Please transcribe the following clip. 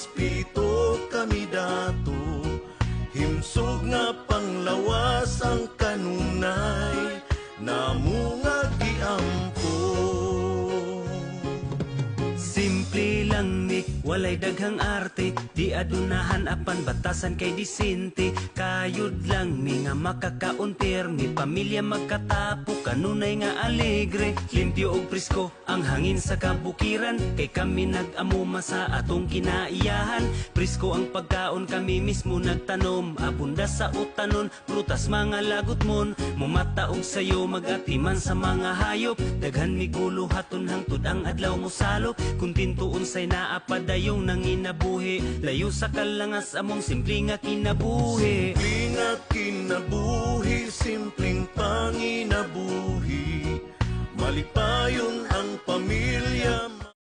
respeto kami dato, himsog nga panglawas ang kanunay, namo nga giampo. Simple lang ni, walay daghang arte, di adunahan apan batasan kay disente. Kayod lang ni nga makakauntir, mi pamilya magkatapo, kanunay nga alegre. Limpyo og presko ang hangin sa kabukiran, kay kami nag-amuma sa atong kinaiyahan. Presko ang pagkaon, kami mismo nagtanom, abunda sa utanon, prutas mga lagot mon. Mumataog sayo, magatiman sa mga hayop, daghan mi gulo haton hangtod ang adlaw mo salop. Kung tintuon say naapadayong nanginabuhi, layo sa kalangas among simple nga kinabuhi. Simple nga kinabuhi, simpleng panginabuhi, malipayon